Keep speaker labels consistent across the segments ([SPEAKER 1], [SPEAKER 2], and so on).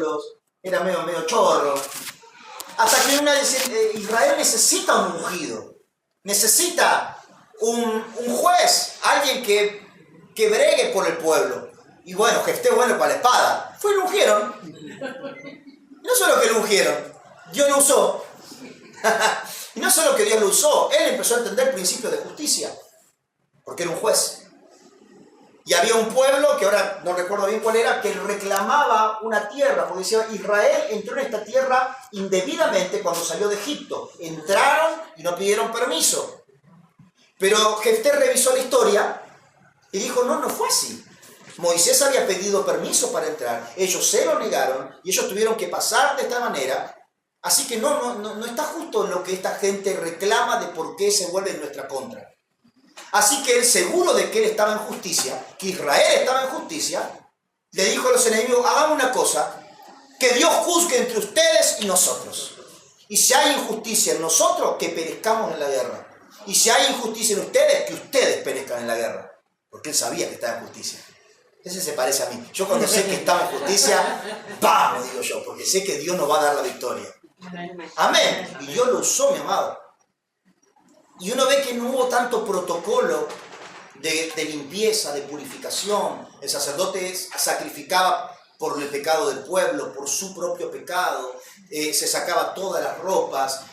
[SPEAKER 1] pueblos, era medio chorro. Hasta que una dice, Israel necesita un ungido, necesita un juez, alguien que bregue por el pueblo. Y bueno, que esté bueno para la espada. Fue y lo ungieron. No solo que lo ungieron, Dios lo usó. Y no solo que Dios lo usó, él empezó a entender el principio de justicia, porque era un juez. Y había un pueblo, que ahora no recuerdo bien cuál era, que reclamaba una tierra, porque decía, Israel entró en esta tierra indebidamente cuando salió de Egipto. Entraron y no pidieron permiso. Pero Jefté revisó la historia y dijo, no fue así. Moisés había pedido permiso para entrar, ellos se lo negaron y ellos tuvieron que pasar de esta manera. Así que no está justo en lo que esta gente reclama de por qué se vuelve en nuestra contra. Así que él, seguro de que él estaba en justicia, que Israel estaba en justicia, le dijo a los enemigos, hagamos una cosa, que Dios juzgue entre ustedes y nosotros. Y si hay injusticia en nosotros, que perezcamos en la guerra. Y si hay injusticia en ustedes, que ustedes perezcan en la guerra. Porque él sabía que estaba en justicia. Ese se parece a mí. Yo cuando sé que estaba en justicia, vamos, digo yo, porque sé que Dios nos va a dar la victoria. Amén. Y Dios lo usó, mi amado. Y uno ve que no hubo tanto protocolo de limpieza, de purificación. El sacerdote sacrificaba por el pecado del pueblo, por su propio pecado. Se sacaba todas las ropas.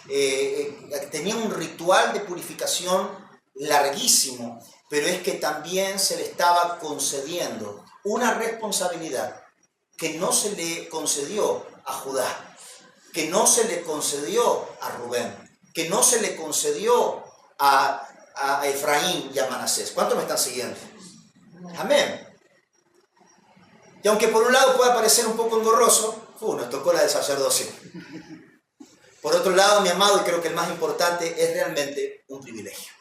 [SPEAKER 1] Tenía un ritual de purificación larguísimo. Pero es que también se le estaba concediendo una responsabilidad que no se le concedió a Judá, que no se le concedió a Rubén, que no se le concedió a Efraín y a Manasés. ¿Cuántos me están siguiendo? Amén. Y aunque por un lado pueda parecer un poco engorroso, nos tocó la del sacerdocio. Por otro lado, mi amado, y creo que el más importante, es realmente un privilegio.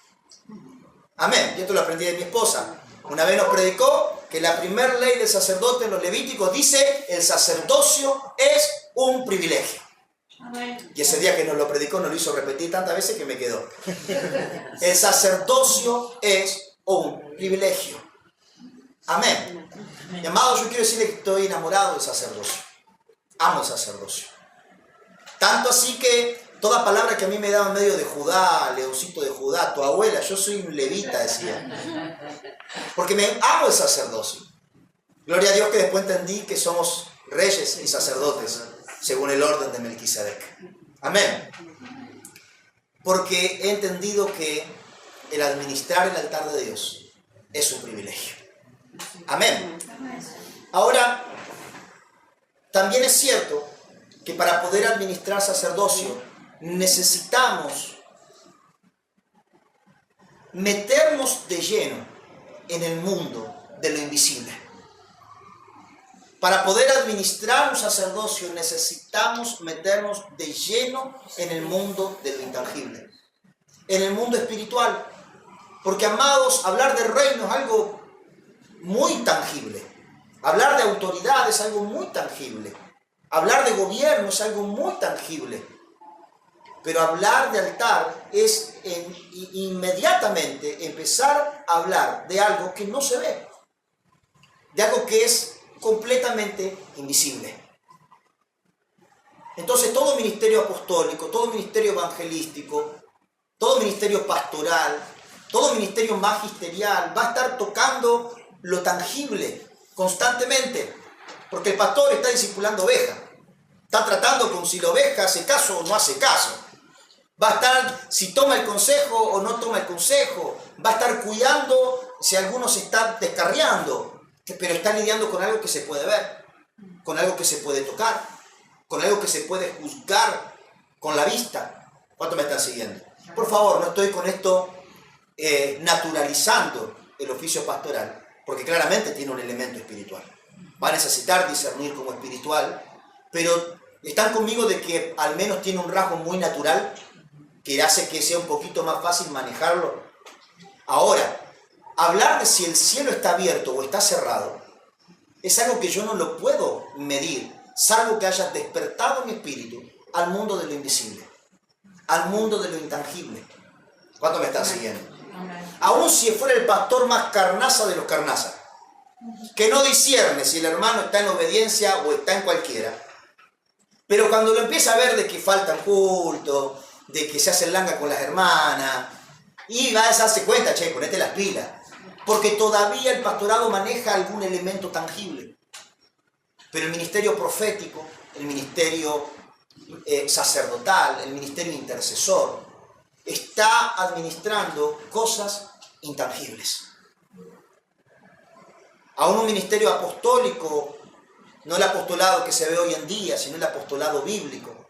[SPEAKER 1] Amén. Y esto lo aprendí de mi esposa. Una vez nos predicó que la primera ley del sacerdote en los Levíticos dice, el sacerdocio es un privilegio. Amén. Y ese día que nos lo predicó nos lo hizo repetir tantas veces que me quedó. El sacerdocio es un privilegio. Amén. Mi amado, yo quiero decirle que estoy enamorado del sacerdocio. Amo el sacerdocio. Tanto así que toda palabra que a mí me daba en medio de Judá, Leoncito de Judá, tu abuela, yo soy un levita, decía. Porque amo el sacerdocio. Gloria a Dios que después entendí que somos reyes y sacerdotes, según el orden de Melquisedec. Amén. Porque he entendido que el administrar el altar de Dios es un privilegio. Amén. Ahora, también es cierto que para poder administrar sacerdocio necesitamos meternos de lleno en el mundo de lo invisible. Para poder administrar un sacerdocio necesitamos meternos de lleno en el mundo de lo intangible, en el mundo espiritual. Porque, amados, hablar de reino es algo muy tangible. Hablar de autoridad es algo muy tangible. Hablar de gobierno es algo muy tangible. Pero hablar de altar es inmediatamente empezar a hablar de algo que no se ve. De algo que es completamente invisible. Entonces todo ministerio apostólico, todo ministerio evangelístico, todo ministerio pastoral, todo ministerio magisterial va a estar tocando lo tangible constantemente. Porque el pastor está discipulando ovejas. Está tratando con si la oveja hace caso o no hace caso. Va a estar si toma el consejo o no toma el consejo. Va a estar cuidando si alguno se está descarriando. Pero está lidiando con algo que se puede ver. Con algo que se puede tocar. Con algo que se puede juzgar con la vista. ¿Cuántos me están siguiendo? Por favor, no estoy con esto naturalizando el oficio pastoral. Porque claramente tiene un elemento espiritual. Va a necesitar discernir como espiritual, pero están conmigo de que al menos tiene un rasgo muy natural que hace que sea un poquito más fácil manejarlo. Ahora, hablar de si el cielo está abierto o está cerrado es algo que yo no lo puedo medir, salvo que haya despertado mi espíritu al mundo de lo invisible, al mundo de lo intangible. ¿Cuánto me están siguiendo? Aún si fuera el pastor más carnaza de los carnazas, que no discierne si el hermano está en obediencia o está en cualquiera, Pero cuando lo empieza a ver de que falta culto, de que se hace el langa con las hermanas, y va a darse cuenta, che, ponete las pilas. Porque todavía el pastorado maneja algún elemento tangible. Pero el ministerio profético, el ministerio sacerdotal, el ministerio intercesor, está administrando cosas intangibles. Aún un ministerio apostólico, no el apostolado que se ve hoy en día, sino el apostolado bíblico,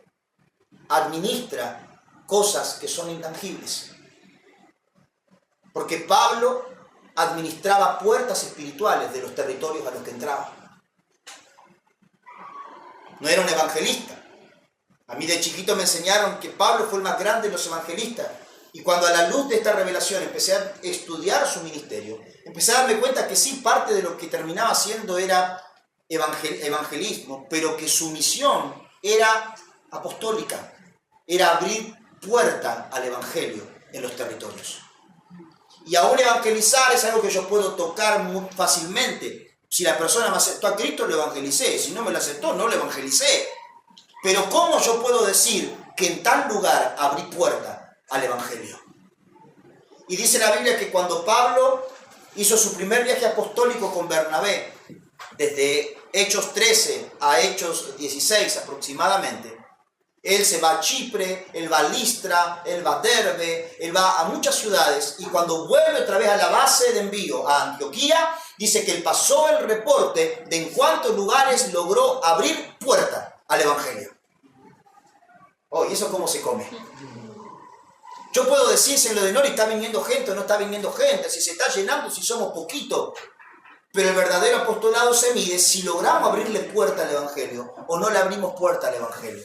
[SPEAKER 1] administra cosas que son intangibles. Porque Pablo administraba puertas espirituales de los territorios a los que entraba. No era un evangelista. A mí de chiquito me enseñaron que Pablo fue el más grande de los evangelistas. Y cuando a la luz de esta revelación empecé a estudiar su ministerio, empecé a darme cuenta que sí, parte de lo que terminaba haciendo era evangelismo, pero que su misión era apostólica, era abrir puerta al evangelio en los territorios. Y aún evangelizar es algo que yo puedo tocar muy fácilmente. Si la persona me aceptó a Cristo, lo evangelicé. Si no me lo aceptó, no lo evangelicé. Pero ¿cómo yo puedo decir que en tal lugar abrí puerta al evangelio? Y dice la Biblia que cuando Pablo hizo su primer viaje apostólico con Bernabé, desde Hechos 13 a Hechos 16 aproximadamente, él se va a Chipre, él va a Listra, él va a Derbe, él va a muchas ciudades, y cuando vuelve otra vez a la base de envío a Antioquía, dice que él pasó el reporte de en cuántos lugares logró abrir puerta al evangelio. Oh, ¿y eso cómo se come? Yo puedo decírselo de Nori, está viniendo gente o no está viniendo gente, si se está llenando, si somos poquitos. Pero el verdadero apostolado se mide si logramos abrirle puerta al evangelio o no le abrimos puerta al evangelio.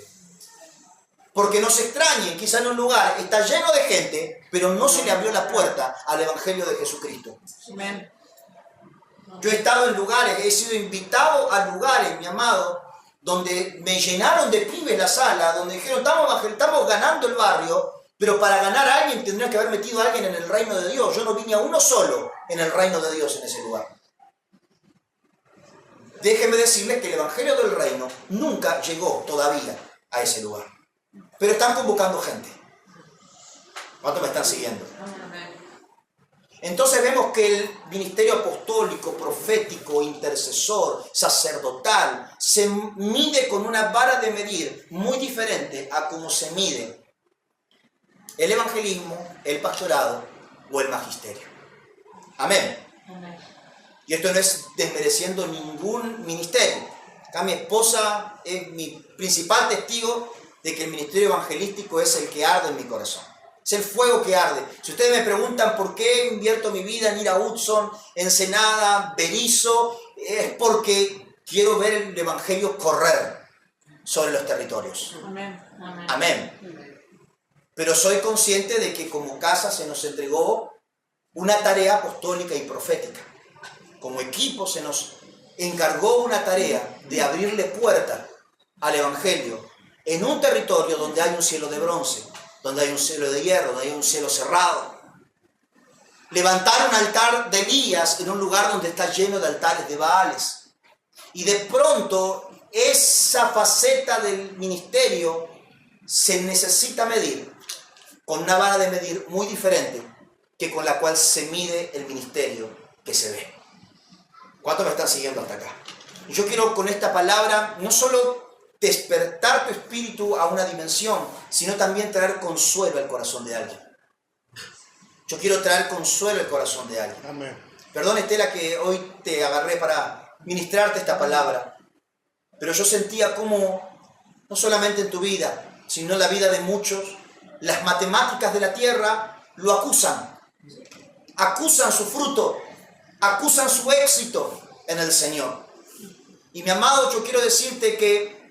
[SPEAKER 1] Porque no se extrañen, quizá en un lugar está lleno de gente, pero no se le abrió la puerta al evangelio de Jesucristo. Amén. Yo he estado en lugares, he sido invitado a lugares, mi amado, donde me llenaron de pibes la sala, donde dijeron, estamos ganando el barrio, pero para ganar a alguien tendría que haber metido a alguien en el reino de Dios. Yo no vine a uno solo en el reino de Dios en ese lugar. Déjenme decirles que el evangelio del reino nunca llegó todavía a ese lugar. Pero están convocando gente. ¿Cuántos me están siguiendo? Entonces vemos que el ministerio apostólico, profético, intercesor, sacerdotal, se mide con una vara de medir muy diferente a cómo se mide el evangelismo, el pastorado o el magisterio. Amén. Amén. Y esto no es desmereciendo ningún ministerio. Acá mi esposa es mi principal testigo de que el ministerio evangelístico es el que arde en mi corazón. Es el fuego que arde. Si ustedes me preguntan por qué invierto mi vida en ir a Hudson, Ensenada, Berizo, es porque quiero ver el evangelio correr sobre los territorios. Amén. Amén. Amén. Pero soy consciente de que como casa se nos entregó una tarea apostólica y profética. Como equipo se nos encargó una tarea de abrirle puerta al evangelio en un territorio donde hay un cielo de bronce, donde hay un cielo de hierro, donde hay un cielo cerrado. Levantar un altar de Elías en un lugar donde está lleno de altares de Baales. Y de pronto esa faceta del ministerio se necesita medir con una vara de medir muy diferente que con la cual se mide el ministerio que se ve. ¿Cuántos me están siguiendo hasta acá? Yo quiero con esta palabra no solo despertar tu espíritu a una dimensión, sino también traer consuelo al corazón de alguien. Yo quiero traer consuelo al corazón de alguien. Amén. Perdón, Estela, que hoy te agarré para ministrarte esta palabra, pero yo sentía como, no solamente en tu vida, sino en la vida de muchos, las matemáticas de la tierra lo acusan. Acusan su fruto, acusan su éxito en el Señor. Y mi amado, yo quiero decirte que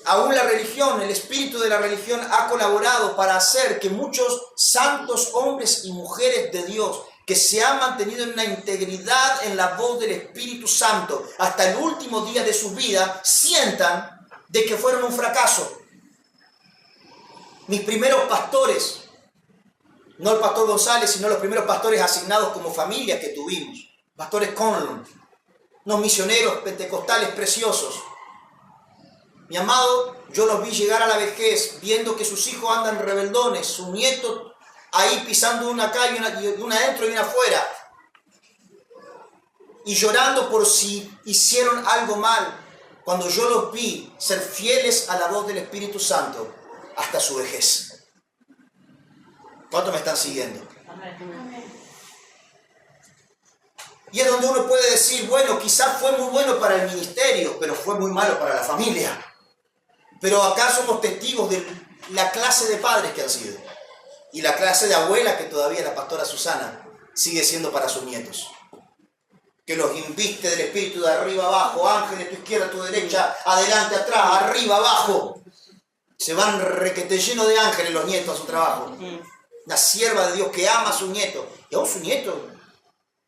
[SPEAKER 1] aún la religión, el espíritu de la religión ha colaborado para hacer que muchos santos hombres y mujeres de Dios que se han mantenido en una integridad en la voz del Espíritu Santo hasta el último día de su vida sientan de que fueron un fracaso. Mis primeros pastores, no el pastor González, sino los primeros pastores asignados como familia que tuvimos, pastores Conlon, unos misioneros pentecostales preciosos. Mi amado, yo los vi llegar a la vejez, viendo que sus hijos andan rebeldones, sus nietos ahí pisando una acá y una adentro y una afuera, y llorando por si hicieron algo mal, cuando yo los vi ser fieles a la voz del Espíritu Santo hasta su vejez. ¿Cuántos me están siguiendo? Y es donde uno puede decir, bueno, quizás fue muy bueno para el ministerio, pero fue muy malo para la familia. Pero acá somos testigos de la clase de padres que han sido. Y la clase de abuela que todavía la pastora Susana sigue siendo para sus nietos. Que los inviste del Espíritu de arriba abajo, ángeles, tu izquierda, tu derecha, adelante, atrás, arriba, abajo. Se van requete llenos de ángeles los nietos a su trabajo. Una sierva de Dios que ama a sus nietos. Y aún su nieto.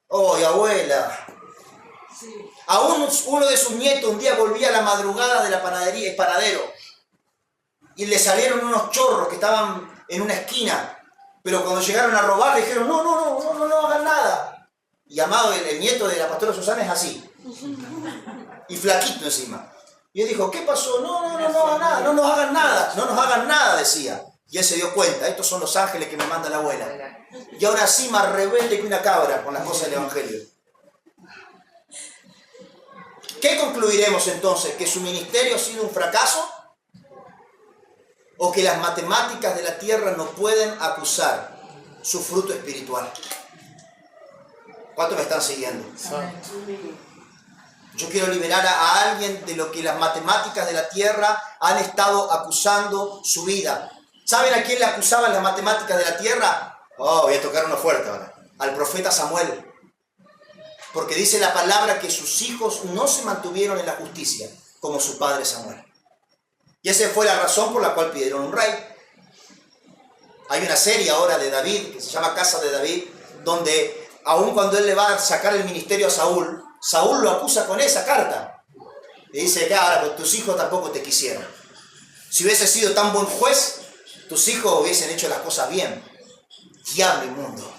[SPEAKER 1] ¡Oh, abuela! Aún uno de sus nietos un día volvía a la madrugada de la panadería, el panadero. Y le salieron unos chorros que estaban en una esquina. Pero cuando llegaron a robar, le dijeron, no hagan nada. Y amado, el nieto de la pastora Susana es así. Y flaquito encima. Y él dijo, ¿qué pasó? No hagan nada, no nos hagan nada, decía. Y él se dio cuenta, estos son los ángeles que me manda la abuela. Y ahora sí más rebelde que una cabra con las cosas del Evangelio. ¿Qué concluiremos entonces? ¿Que su ministerio ha sido un fracaso? ¿O que las matemáticas de la tierra no pueden acusar su fruto espiritual? ¿Cuántos me están siguiendo? Yo quiero liberar a alguien de lo que las matemáticas de la tierra han estado acusando su vida. ¿Saben a quién le acusaban las matemáticas de la tierra? Oh, voy a tocar uno fuerte ahora. Al profeta Samuel. Porque dice la palabra que sus hijos no se mantuvieron en la justicia como su padre Samuel. Y esa fue la razón por la cual pidieron un rey. Hay una serie ahora de David que se llama Casa de David, donde aun cuando él le va a sacar el ministerio a Saúl, Saúl lo acusa con esa carta. Le dice que ahora pues, tus hijos tampoco te quisieron. Si hubiese sido tan buen juez, tus hijos hubiesen hecho las cosas bien. Diablo inmundo.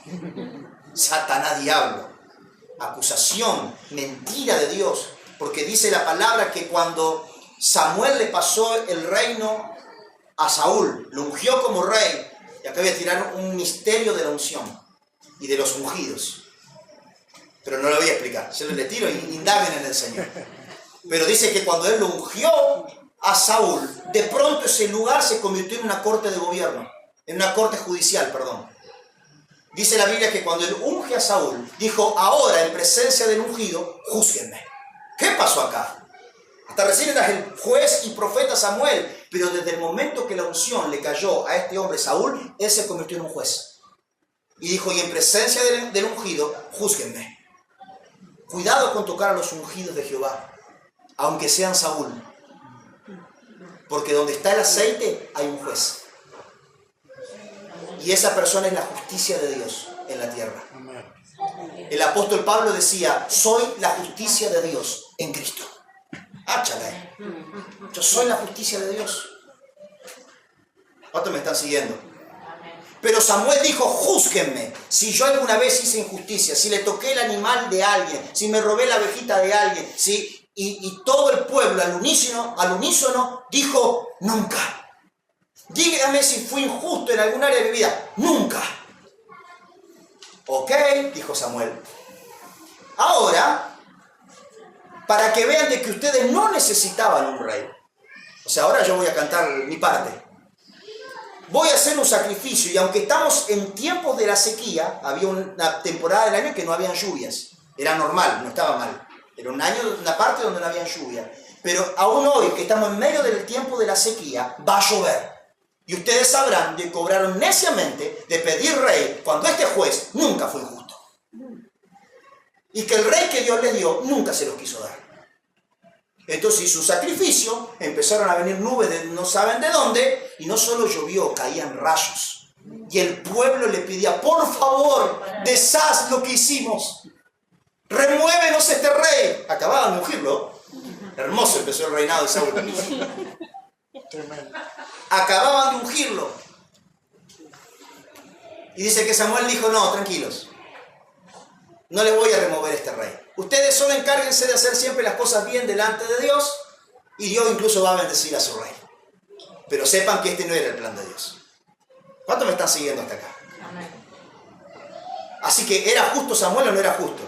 [SPEAKER 1] Satanás diablo. Acusación, mentira de Dios. Porque dice la palabra que cuando Samuel le pasó el reino a Saúl, lo ungió como rey, y acá voy a tirar un misterio de la unción y de los ungidos. Pero no lo voy a explicar, se lo le tiro y indaguen en el Señor. Pero dice que cuando él lo ungió a Saúl, de pronto ese lugar se convirtió en una corte de gobierno, en una corte judicial, perdón. Dice la Biblia que cuando él unge a Saúl, dijo, ahora en presencia del ungido, júzguenme. ¿Qué pasó acá? Hasta recién eras el juez y profeta Samuel, pero desde el momento que la unción le cayó a este hombre Saúl, él se convirtió en un juez. Y dijo, y en presencia del ungido, júzguenme. Cuidado con tocar a los ungidos de Jehová, aunque sean Saúl. Porque donde está el aceite, hay un juez. Y esa persona es la justicia de Dios en la tierra. El apóstol Pablo decía, soy la justicia de Dios en Cristo. Áchale. Yo soy la justicia de Dios. ¿Cuántos me están siguiendo? Pero Samuel dijo, júzguenme, si yo alguna vez hice injusticia, si le toqué el animal de alguien, si me robé la ovejita de alguien, y todo el pueblo al unísono dijo, nunca. Dígame si fui injusto en algún área de mi vida. Nunca. Ok, dijo Samuel. Ahora, para que vean de que ustedes no necesitaban un rey. O sea, ahora yo voy a cantar mi parte. Voy a hacer un sacrificio y aunque estamos en tiempos de la sequía, había una temporada del año que no habían lluvias. Era normal, no estaba mal. Era una parte donde no había lluvia. Pero aún hoy, que estamos en medio del tiempo de la sequía, va a llover. Y ustedes sabrán que cobraron neciamente de pedir rey cuando este juez nunca fue injusto. Y que el rey que Dios les dio nunca se los quiso dar. Entonces hizo un sacrificio, empezaron a venir nubes de no saben de dónde, y no solo llovió, caían rayos. Y el pueblo le pedía, por favor, deshaz lo que hicimos. Remuévenos este rey. Acababan de ungirlo. Hermoso empezó el reinado de Saúl. Acababan de ungirlo. Y dice que Samuel dijo, no, tranquilos. No les voy a remover este rey. Ustedes solo encárguense de hacer siempre las cosas bien delante de Dios Y Dios incluso va a bendecir a su rey. Pero sepan que este no era el plan de Dios. ¿Cuántos me están siguiendo hasta acá?
[SPEAKER 2] Amén.
[SPEAKER 1] Así que, ¿era justo Samuel o no era justo?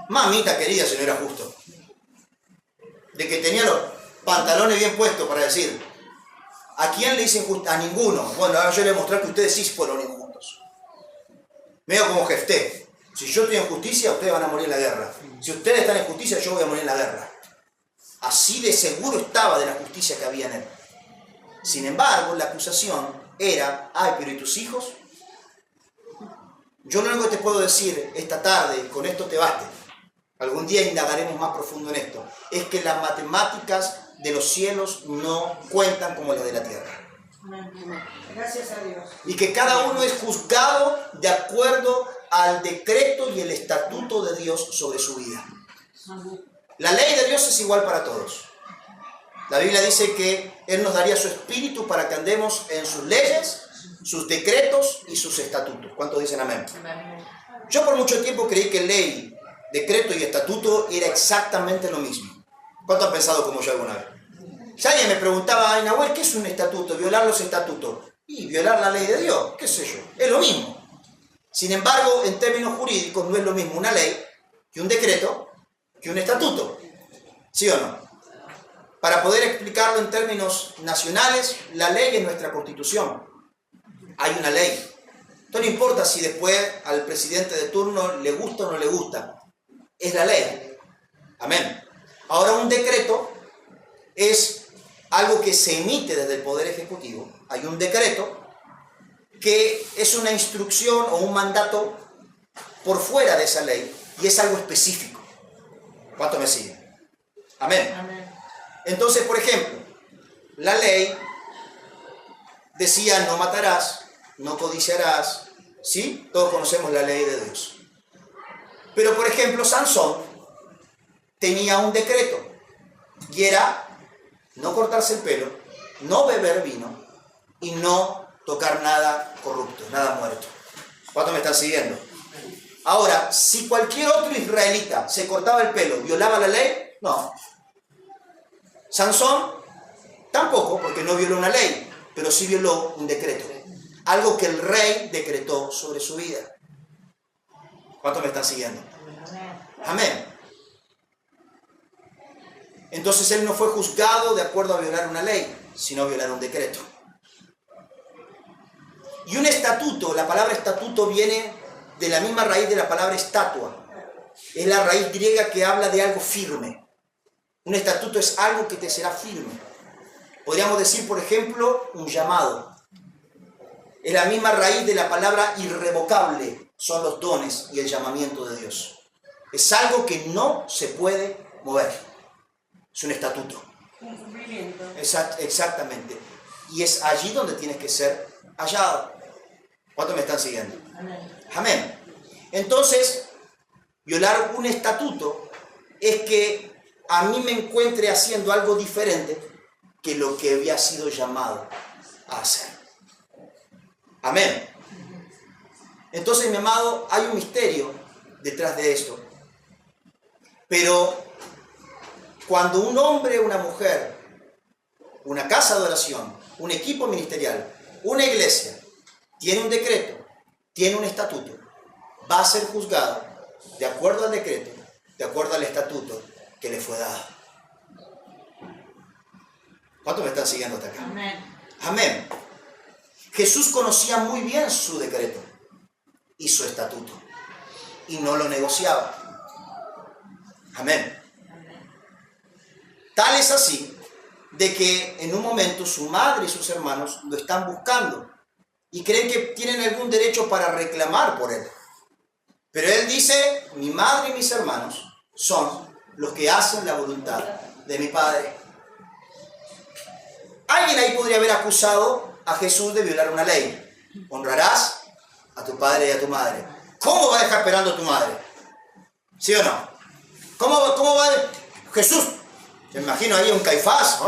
[SPEAKER 1] Mamita querida, si no era justo. De que tenía los pantalones bien puestos para decir, ¿a quién le dicen justo? A ninguno. Bueno, ahora yo le voy a mostrar que ustedes sí fueron injustos. Medio como Jefté. Si yo estoy en justicia, ustedes van a morir en la guerra. Si ustedes están en justicia, yo voy a morir en la guerra. Así de seguro estaba de la justicia que había en él. Sin embargo, la acusación era, ay, pero ¿y tus hijos? Yo lo único que te puedo decir esta tarde, con esto te baste, algún día indagaremos más profundo en esto, es que las matemáticas de los cielos no cuentan como las de la tierra.
[SPEAKER 2] Gracias a Dios.
[SPEAKER 1] Y que cada uno es juzgado de acuerdo al decreto y el estatuto de Dios sobre su vida. La ley de Dios es igual para todos. La Biblia dice que Él nos daría su espíritu para que andemos en sus leyes, sus decretos y sus estatutos. ¿Cuántos dicen amén? Yo por mucho tiempo creí que ley, decreto y estatuto era exactamente lo mismo. ¿Cuántos han pensado como yo alguna vez? Si alguien me preguntaba, ay, Nahuel, ¿qué es un estatuto? Violar los estatutos. Y violar la ley de Dios, qué sé yo, es lo mismo. Sin embargo, en términos jurídicos no es lo mismo una ley que un decreto que un estatuto. ¿Sí o no? Para poder explicarlo en términos nacionales, la ley es nuestra Constitución. Hay una ley. Entonces no importa si después al presidente de turno le gusta o no le gusta. Es la ley. Amén. Ahora un decreto es algo que se emite desde el Poder Ejecutivo. Hay un decreto que es una instrucción o un mandato por fuera de esa ley y es algo específico. ¿Cuánto me siguen? Amén.
[SPEAKER 2] Amén.
[SPEAKER 1] Entonces, por ejemplo, la ley decía no matarás, no codiciarás, ¿sí? Todos conocemos la ley de Dios. Pero, por ejemplo, Sansón tenía un decreto y era no cortarse el pelo, no beber vino y no tocar nada corrupto, nada muerto. ¿Cuántos me están siguiendo? Ahora, si cualquier otro israelita se cortaba el pelo, ¿violaba la ley? No. Sansón tampoco, porque no violó una ley, pero sí violó un decreto. Algo que el rey decretó sobre su vida. ¿Cuántos me están siguiendo? Amén. Entonces él no fue juzgado de acuerdo a violar una ley, sino a violar un decreto. Y un estatuto, la palabra estatuto viene de la misma raíz de la palabra estatua. Es la raíz griega que habla de algo firme. Un estatuto es algo que te será firme. Podríamos decir, por ejemplo, un llamado. Es la misma raíz de la palabra irrevocable. Son los dones y el llamamiento de Dios. Es algo que no se puede mover. Es un estatuto.
[SPEAKER 2] Un cumplimiento.
[SPEAKER 1] Exactamente. Y es allí donde tienes que ser hallado. ¿Cuántos me están siguiendo?
[SPEAKER 2] Amén.
[SPEAKER 1] Amén. Entonces, violar un estatuto es que a mí me encuentre haciendo algo diferente que lo que había sido llamado a hacer. Amén. Entonces, mi amado, hay un misterio detrás de esto. Pero cuando un hombre o una mujer, una casa de oración, un equipo ministerial, una iglesia, tiene un decreto, tiene un estatuto, va a ser juzgado de acuerdo al decreto, de acuerdo al estatuto que le fue dado. ¿Cuántos me están siguiendo hasta acá?
[SPEAKER 2] Amén.
[SPEAKER 1] Amén. Jesús conocía muy bien su decreto y su estatuto y no lo negociaba. Amén. Tal es así de que en un momento su madre y sus hermanos lo están buscando y creen que tienen algún derecho para reclamar por él. Pero él dice, mi madre y mis hermanos son los que hacen la voluntad de mi Padre. Alguien ahí podría haber acusado a Jesús de violar una ley. Honrarás a tu padre y a tu madre. ¿Cómo va a dejar esperando a tu madre? ¿Sí o no? ¿Cómo va a... Jesús, me imagino ahí un Caifás.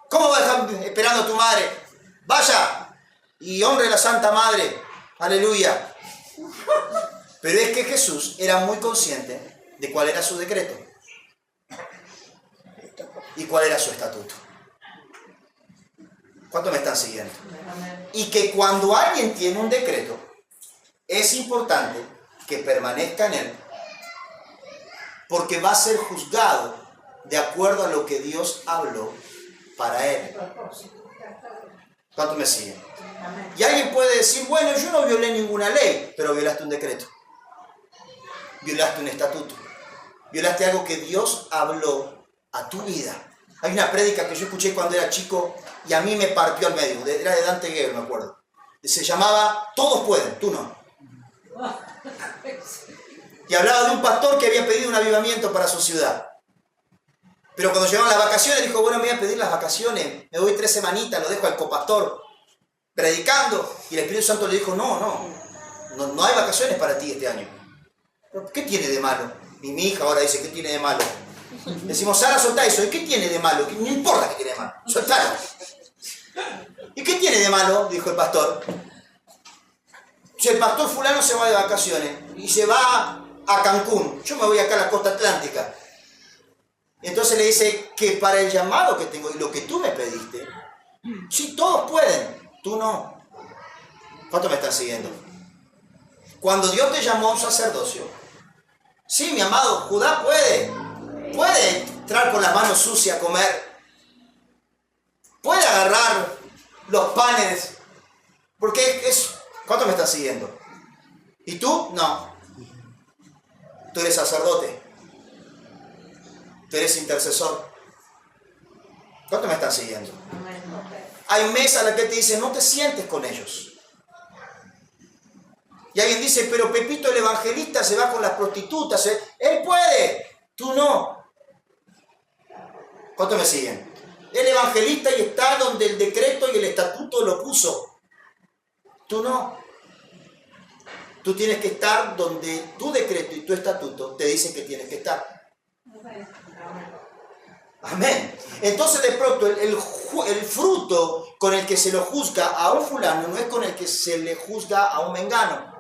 [SPEAKER 1] ¿Cómo va a dejar esperando a tu madre? Vaya y honre a la Santa Madre. Aleluya. Pero es que Jesús era muy consciente de cuál era su decreto. ¿Y cuál era su estatuto? ¿Cuánto me están siguiendo?
[SPEAKER 2] Amén.
[SPEAKER 1] Y que cuando alguien tiene un decreto, es importante que permanezca en él, porque va a ser juzgado de acuerdo a lo que Dios habló para él. ¿Cuánto me siguen?
[SPEAKER 2] Amén.
[SPEAKER 1] Y alguien puede decir, bueno, yo no violé ninguna ley, pero violaste un decreto. Violaste un estatuto. Violaste algo que Dios habló a tu vida. Hay una prédica que yo escuché cuando era chico y a mí me partió al medio. Era de Dante Gebel, me acuerdo. Se llamaba Todos pueden, tú no. Y hablaba de un pastor que había pedido un avivamiento para su ciudad. Pero cuando llegaron las vacaciones dijo, bueno, me voy a pedir las vacaciones. Me voy 3 semanitas, lo dejo al copastor predicando. Y el Espíritu Santo le dijo, no hay vacaciones para ti este año. ¿Qué tiene de malo? Y mi hija ahora dice, ¿qué tiene de malo? Decimos, Sara, soltá eso. ¿Y qué tiene de malo? No importa qué tiene de malo. Soltalo. ¿Y qué tiene de malo? Dijo el pastor. Si el pastor fulano se va de vacaciones y se va a Cancún, yo me voy acá a la costa atlántica. Entonces le dice que para el llamado que tengo y lo que tú me pediste, sí, todos pueden, tú no. ¿Cuánto me están siguiendo? Cuando Dios te llamó a un sacerdocio, sí, mi amado, Judá puede entrar con las manos sucias a comer, puede agarrar los panes, porque ¿cuánto me están siguiendo? ¿Y tú? No. Tú eres sacerdote. Tú eres intercesor. ¿Cuánto me están siguiendo? Hay mesas a las que te dicen, no te sientes con ellos. Y alguien dice, pero Pepito el evangelista se va con las prostitutas. Él puede, tú no. ¿Cuánto me siguen? El evangelista y está donde el decreto y el estatuto lo puso. Tú no. Tú tienes que estar donde tu decreto y tu estatuto te dicen que tienes que estar. Amén. Entonces de pronto el fruto con el que se lo juzga a un fulano no es con el que se le juzga a un mengano.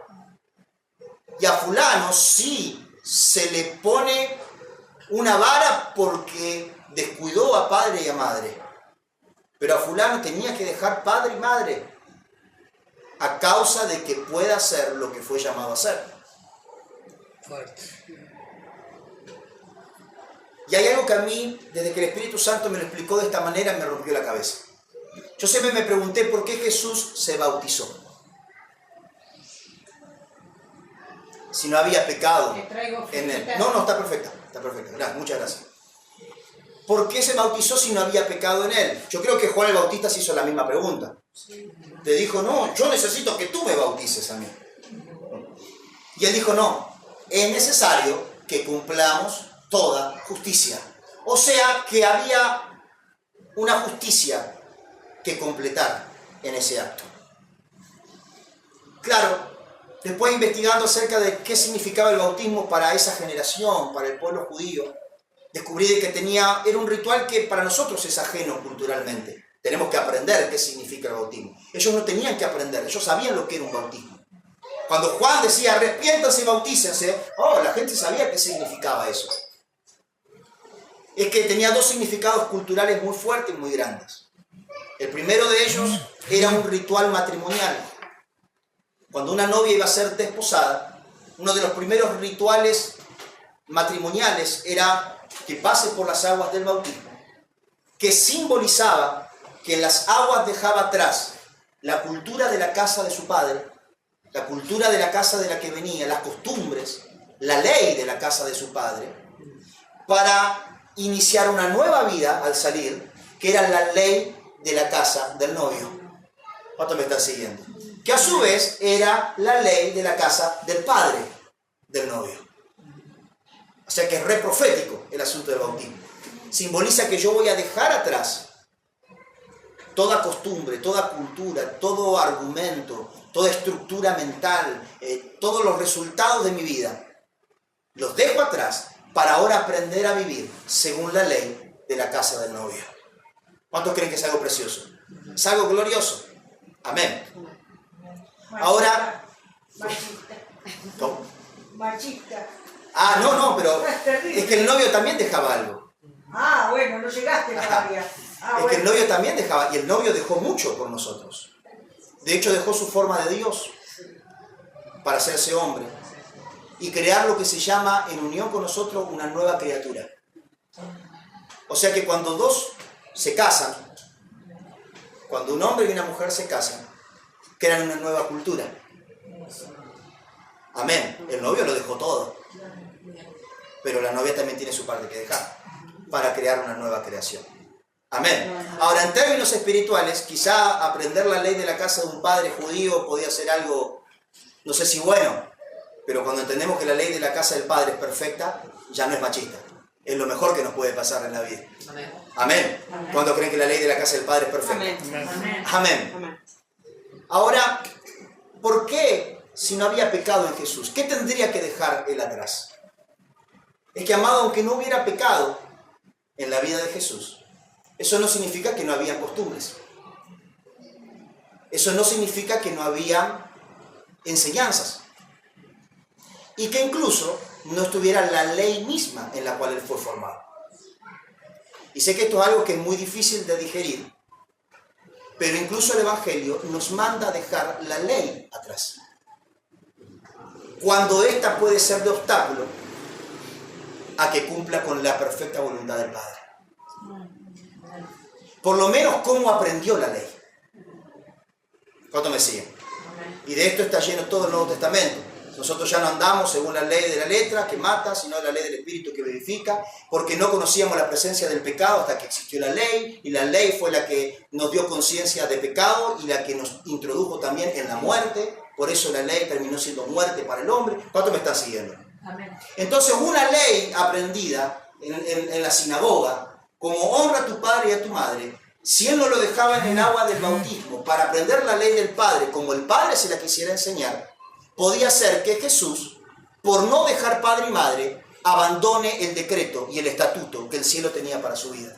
[SPEAKER 1] Y a fulano sí se le pone una vara porque descuidó a padre y a madre. Pero a fulano tenía que dejar padre y madre a causa de que pueda hacer lo que fue llamado a hacer.
[SPEAKER 3] Fuerte.
[SPEAKER 1] Y hay algo que a mí, desde que el Espíritu Santo me lo explicó de esta manera, me rompió la cabeza. Yo siempre me pregunté por qué Jesús se bautizó. Si no había pecado en él. No, está perfecta, Gracias, muchas gracias. ¿Por qué se bautizó si no había pecado en él? Yo creo que Juan el Bautista se hizo la misma pregunta. Te dijo, no, yo necesito que tú me bautices a mí. Y él dijo, no, es necesario que cumplamos toda justicia. O sea, que había una justicia que completar en ese acto. Claro, después investigando acerca de qué significaba el bautismo para esa generación, para el pueblo judío, descubrí que era un ritual que para nosotros es ajeno culturalmente. Tenemos que aprender qué significa el bautismo. Ellos no tenían que aprender, ellos sabían lo que era un bautismo. Cuando Juan decía, arrepiéntanse y bautícense, la gente sabía qué significaba eso. Es que tenía 2 significados culturales muy fuertes y muy grandes. El primero de ellos era un ritual matrimonial. Cuando una novia iba a ser desposada, uno de los primeros rituales matrimoniales era que pase por las aguas del bautismo, que simbolizaba que en las aguas dejaba atrás la cultura de la casa de su padre, la cultura de la casa de la que venía, las costumbres, la ley de la casa de su padre, para iniciar una nueva vida al salir, que era la ley de la casa del novio. ¿Cuánto me están siguiendo? Que a su vez era la ley de la casa del padre del novio. O sea que es re profético el asunto del bautismo. Simboliza que yo voy a dejar atrás toda costumbre, toda cultura, todo argumento, toda estructura mental, todos los resultados de mi vida. Los dejo atrás para ahora aprender a vivir según la ley de la casa del novio. ¿Cuántos creen que es algo precioso? Es algo glorioso. Amén. Ahora... ¿Cómo?
[SPEAKER 2] Machista.
[SPEAKER 1] No, pero es que el novio también dejaba algo.
[SPEAKER 2] Ah, bueno, no llegaste todavía. Ah,
[SPEAKER 1] Es que el
[SPEAKER 2] bueno.
[SPEAKER 1] novio también dejaba, y el novio dejó mucho por nosotros. De hecho, dejó su forma de Dios para hacerse hombre y crear lo que se llama, en unión con nosotros, una nueva criatura. O sea que cuando dos se casan, cuando un hombre y una mujer se casan, crean una nueva cultura. Amén. El novio lo dejó todo, pero la novia también tiene su parte que dejar para crear una nueva creación. Amén. Ahora, en términos espirituales, quizá aprender la ley de la casa de un padre judío podía ser algo, no sé si bueno, pero cuando entendemos que la ley de la casa del padre es perfecta, ya no es machista. Es lo mejor que nos puede pasar en la vida.
[SPEAKER 3] Amén.
[SPEAKER 1] Amén. ¿Cuántos creen que la ley de la casa del padre es perfecta?
[SPEAKER 2] Amén. Amén.
[SPEAKER 1] Amén.
[SPEAKER 2] Amén.
[SPEAKER 1] Ahora, ¿por qué si no había pecado en Jesús? ¿Qué tendría que dejar él atrás? Es que, amado, aunque no hubiera pecado en la vida de Jesús, eso no significa que no había costumbres. Eso no significa que no había enseñanzas. Y que incluso no estuviera la ley misma en la cual él fue formado. Y sé que esto es algo que es muy difícil de digerir, pero incluso el Evangelio nos manda a dejar la ley atrás. Cuando ésta puede ser de obstáculo a que cumpla con la perfecta voluntad del Padre. Por lo menos cómo aprendió la ley. ¿Cuánto me siguen? Y de esto está lleno todo el Nuevo Testamento. Nosotros ya no andamos según la ley de la letra que mata, sino la ley del Espíritu que vivifica, porque no conocíamos la presencia del pecado hasta que existió la ley, y la ley fue la que nos dio conciencia de pecado y la que nos introdujo también en la muerte. Por eso la ley terminó siendo muerte para el hombre. ¿Cuánto me están siguiendo?
[SPEAKER 2] Amén.
[SPEAKER 1] Entonces, una ley aprendida en la sinagoga, como honra a tu padre y a tu madre, si él no lo dejaba en el agua del bautismo para aprender la ley del Padre, como el Padre se la quisiera enseñar, podía ser que Jesús, por no dejar padre y madre, abandone el decreto y el estatuto que el cielo tenía para su vida.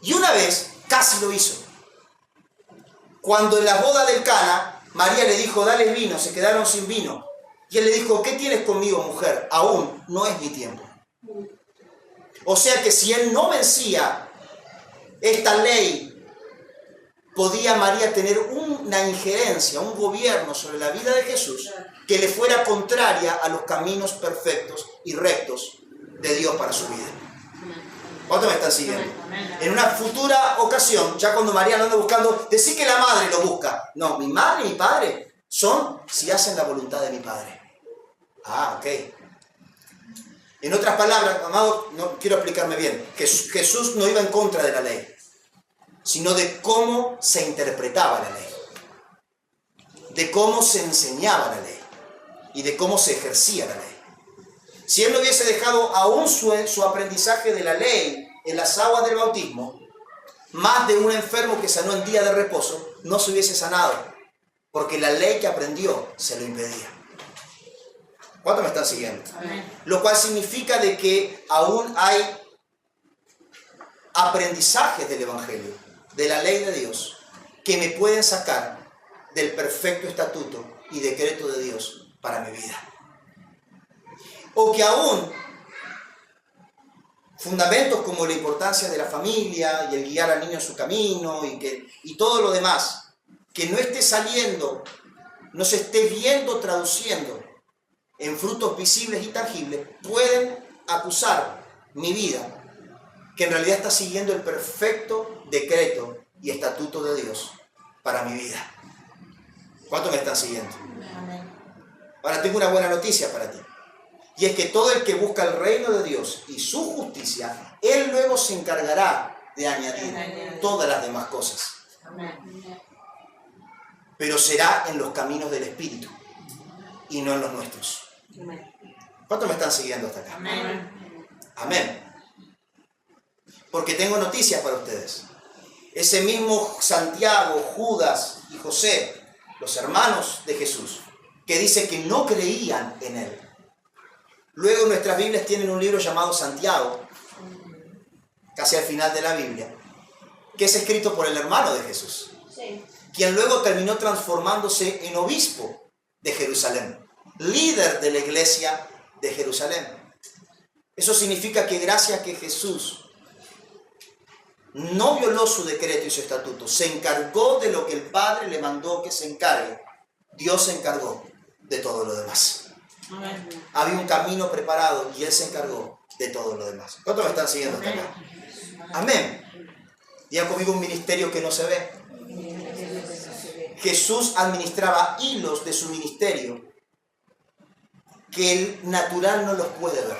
[SPEAKER 1] Y una vez casi lo hizo. Cuando en la boda del Cana, María le dijo, dale vino, se quedaron sin vino. Y él le dijo, ¿qué tienes conmigo, mujer? Aún no es mi tiempo. O sea que si él no vencía esta ley, podía María tener una injerencia, un gobierno sobre la vida de Jesús que le fuera contraria a los caminos perfectos y rectos de Dios para su vida. ¿Cuántos me están siguiendo? En una futura ocasión, ya cuando María lo anda buscando, decir que la madre lo busca. No, mi madre y mi padre son si hacen la voluntad de mi padre. Ah, ok. En otras palabras, amado, no quiero explicarme bien, que Jesús no iba en contra de la ley, sino de cómo se interpretaba la ley, de cómo se enseñaba la ley y de cómo se ejercía la ley. Si él no hubiese dejado aún su aprendizaje de la ley en las aguas del bautismo, más de un enfermo que sanó en día de reposo no se hubiese sanado, porque la ley que aprendió se lo impedía. ¿Cuántos me están siguiendo?
[SPEAKER 2] Amén.
[SPEAKER 1] Lo cual significa de que aún hay aprendizajes del Evangelio, de la ley de Dios, que me pueden sacar del perfecto estatuto y decreto de Dios para mi vida. O que aún fundamentos como la importancia de la familia y el guiar al niño en su camino y todo lo demás, que no esté saliendo, no se esté viendo, traduciendo en frutos visibles y tangibles, pueden acusar mi vida, que en realidad está siguiendo el perfecto decreto y estatuto de Dios para mi vida. ¿Cuántos me están siguiendo?
[SPEAKER 2] Amén.
[SPEAKER 1] Ahora tengo una buena noticia para ti. Y es que todo el que busca el reino de Dios y su justicia, Él luego se encargará de añadir todas las demás cosas.
[SPEAKER 2] Amén.
[SPEAKER 1] Pero será en los caminos del Espíritu y no en los nuestros.
[SPEAKER 2] Amén.
[SPEAKER 1] ¿Cuántos me están siguiendo hasta acá?
[SPEAKER 2] Amén.
[SPEAKER 1] Amén. Porque tengo noticias para ustedes. Ese mismo Santiago, Judas y José, los hermanos de Jesús, que dice que no creían en Él. Luego nuestras Biblias tienen un libro llamado Santiago, casi al final de la Biblia, que es escrito por el hermano de Jesús, quien luego terminó transformándose en obispo de Jerusalén, líder de la iglesia de Jerusalén. Eso significa que gracias a que Jesús no violó su decreto y su estatuto, se encargó de lo que el Padre le mandó que se encargue, Dios se encargó de todo lo demás.
[SPEAKER 2] Amén.
[SPEAKER 1] Había un camino preparado y Él se encargó de todo lo demás. ¿Cuántos me están siguiendo hasta acá? Amén. Diga conmigo, un ministerio que no se ve. Jesús administraba hilos de su ministerio que el natural no los puede ver,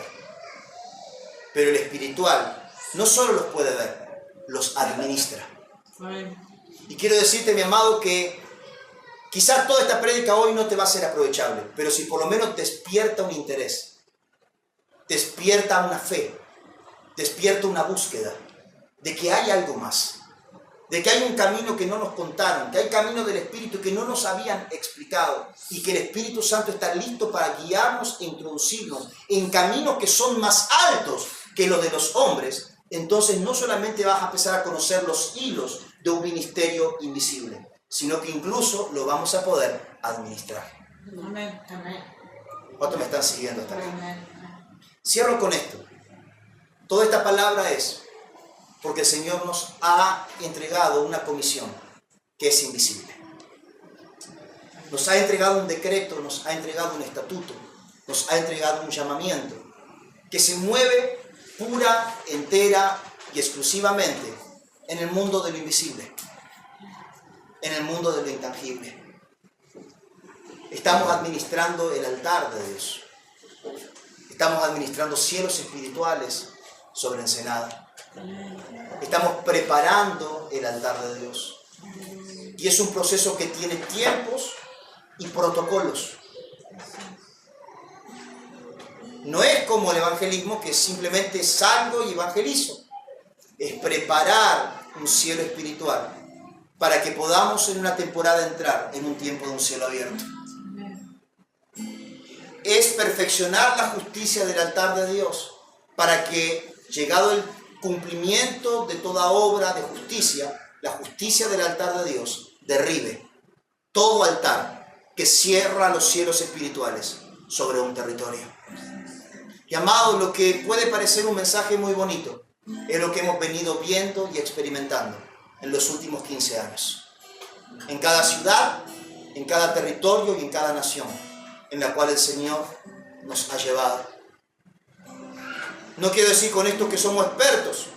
[SPEAKER 1] pero el espiritual no solo los puede ver, los administra.
[SPEAKER 2] Amén.
[SPEAKER 1] Y quiero decirte, mi amado, que quizás toda esta prédica hoy no te va a ser aprovechable, pero si por lo menos despierta un interés, despierta una fe, despierta una búsqueda de que hay algo más, de que hay un camino que no nos contaron, que hay camino del Espíritu que no nos habían explicado y que el Espíritu Santo está listo para guiarnos e introducirnos en caminos que son más altos que los de los hombres. Entonces no solamente vas a empezar a conocer los hilos de un ministerio invisible, sino que incluso lo vamos a poder administrar.
[SPEAKER 2] Amén. Amén.
[SPEAKER 1] ¿Cuántos me están siguiendo hasta acá?
[SPEAKER 2] Amén.
[SPEAKER 1] Cierro con esto. Toda esta palabra es porque el Señor nos ha entregado una comisión que es invisible. Nos ha entregado un decreto, nos ha entregado un estatuto, nos ha entregado un llamamiento que se mueve pura, entera y exclusivamente en el mundo de lo invisible, en el mundo de lo intangible. Estamos administrando el altar de Dios. Estamos administrando cielos espirituales sobre Ensenada. Estamos preparando el altar de Dios. Y es un proceso que tiene tiempos y protocolos. No es como el evangelismo, que simplemente salgo y evangelizo. Es preparar un cielo espiritual para que podamos en una temporada entrar en un tiempo de un cielo abierto. Es perfeccionar la justicia del altar de Dios para que, llegado el cumplimiento de toda obra de justicia, la justicia del altar de Dios derribe todo altar que cierra los cielos espirituales sobre un territorio. Y amado, lo que puede parecer un mensaje muy bonito es lo que hemos venido viendo y experimentando en los últimos 15 años. En cada ciudad, en cada territorio y en cada nación en la cual el Señor nos ha llevado. No quiero decir con esto que somos expertos,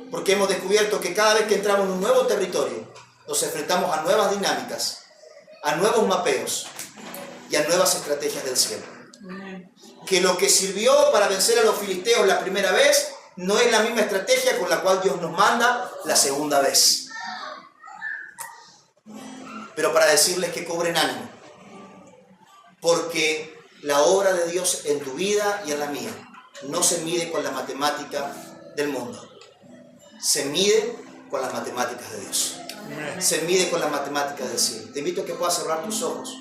[SPEAKER 1] porque hemos descubierto que cada vez que entramos en un nuevo territorio, nos enfrentamos a nuevas dinámicas, a nuevos mapeos y a nuevas estrategias del cielo. Que lo que sirvió para vencer a los filisteos la primera vez, no es la misma estrategia con la cual Dios nos manda la segunda vez. Pero para decirles que cobren ánimo, porque la obra de Dios en tu vida y en la mía no se mide con la matemática del mundo, se mide con las matemáticas de Dios, se mide con las matemáticas del cielo. Te invito a que puedas cerrar tus ojos.